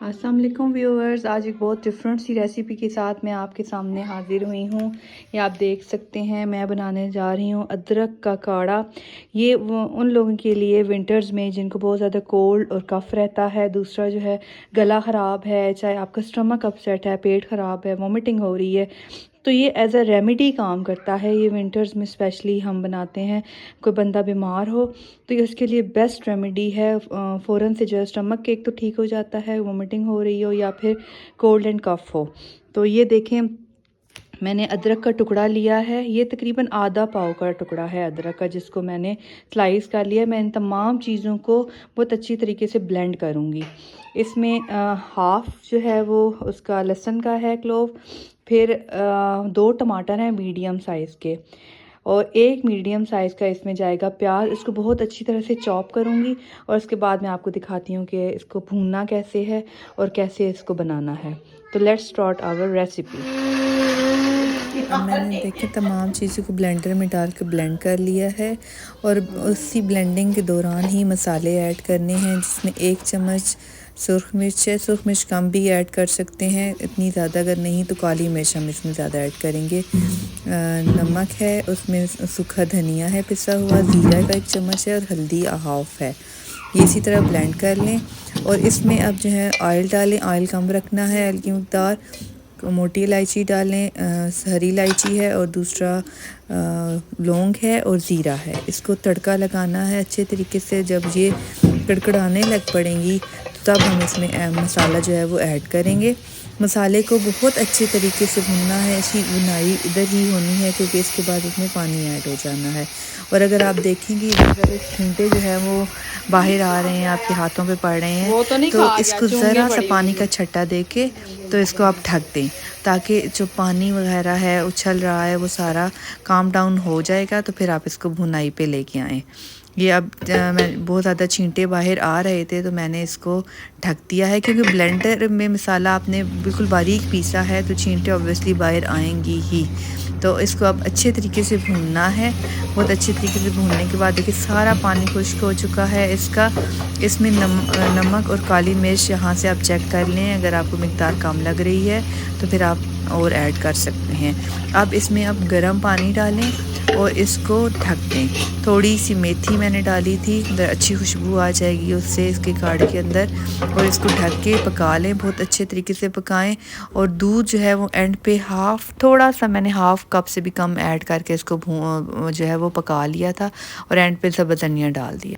अस्सलाम वालेकुम व्यूअर्स। आज एक बहुत डिफरेंट सी रेसिपी के साथ मैं आपके सामने हाजिर हुई हूँ। ये आप देख सकते हैं, मैं बनाने जा रही हूँ अदरक का काढ़ा। ये उन लोगों के लिए विंटर्स में जिनको बहुत ज़्यादा कोल्ड और कफ़ रहता है, दूसरा जो है गला ख़राब है, चाहे आपका स्टमक अपसेट है, पेट ख़राब है, वॉमिटिंग हो रही है, तो ये एज अ रेमेडी काम करता है। ये विंटर्स में स्पेशली हम बनाते हैं। कोई बंदा बीमार हो तो ये उसके लिए बेस्ट रेमेडी है। फ़ौरन से जो है स्टमक केक तो ठीक हो जाता है, वोमिटिंग हो रही हो या फिर कोल्ड एंड कफ़ हो। तो ये देखें, मैंने अदरक का टुकड़ा लिया है। ये तकरीबन आधा पाव का टुकड़ा है अदरक का, जिसको मैंने स्लाइस कर लिया। मैं इन तमाम चीज़ों को बहुत अच्छी तरीके से ब्लेंड करूँगी। इसमें हाफ़ जो है वो उसका लहसुन का है क्लोव, फिर 2 टमाटर हैं मीडियम साइज़ के, और 1 मीडियम साइज़ का इसमें जाएगा प्याज। इसको बहुत अच्छी तरह से चॉप करूँगी और उसके बाद मैं आपको दिखाती हूँ कि इसको भूनना कैसे है और कैसे इसको बनाना है। तो लेट्स स्टार्ट आवर रेसिपी। अब मैंने देखे तमाम चीज़ों को ब्लेंडर में डाल के ब्लेंड कर लिया है और उसी ब्लेंडिंग के दौरान ही मसाले ऐड करने हैं, जिसमें 1 चम्मच सुरख मिर्च है। सुरख मिर्च कम भी ऐड कर सकते हैं, इतनी ज़्यादा अगर नहीं तो काली मिर्च हम इसमें ज़्यादा ऐड करेंगे। नमक है, उसमें सूखा धनिया है पिसा हुआ, ज़ीरा का 1 चम्मच है और हल्दी हाफ है। ये इसी तरह ब्लेंड कर लें और इसमें अब जो है ऑयल डालें। ऑयल कम रखना है, ऑयल की मकदार। मोटी इलायची डालें, हरी इलायची है और दूसरा लौंग है और ज़ीरा है। इसको तड़का लगाना है अच्छे तरीके से। जब ये कड़कड़ाने लग पड़ेंगी तब हम इसमें मसाला जो है वो ऐड करेंगे। मसाले को बहुत अच्छे तरीके से भुनना है, इसकी भुनाई इधर ही होनी है क्योंकि इसके बाद इसमें पानी ऐड हो जाना है। और अगर आप देखेंगे इधर छींटे जो है वो बाहर आ रहे हैं, आपके हाथों पे पड़ रहे हैं, तो इसको ज़रा सा पानी का छट्टा दे के तो इसको आप ढक दें, ताकि जो पानी वगैरह है उछल रहा है वो सारा काम डाउन हो जाएगा। तो फिर आप इसको भुनाई पे लेके आएँ। ये अब मैं बहुत ज़्यादा छींटे बाहर आ रहे थे तो मैंने इसको ढक दिया है, क्योंकि ब्लेंडर में मसाला आपने बिल्कुल बारीक पीसा है तो छींटे ऑब्वियसली बाहर आएंगी ही। तो इसको अब अच्छे तरीके से भूनना है। बहुत अच्छे तरीके से भूनने के बाद देखिए सारा पानी खुश्क हो चुका है इसका। इसमें नमक और काली मिर्च यहाँ से आप चेक कर लें, अगर आपको मिकदार कम लग रही है तो फिर आप और ऐड कर सकते हैं। अब इसमें अब गर्म पानी डालें और इसको ढक दें। थोड़ी सी मेथी मैंने डाली थी, अच्छी खुशबू आ जाएगी उससे इसके काढ़े के अंदर। और इसको ढक के पका लें, बहुत अच्छे तरीके से पकाएं। और दूध जो है वो एंड पे थोड़ा सा मैंने हाफ़ कप से भी कम ऐड करके इसको जो है वो पका लिया था और एंड पे सब्ज़ धनिया डाल दिया।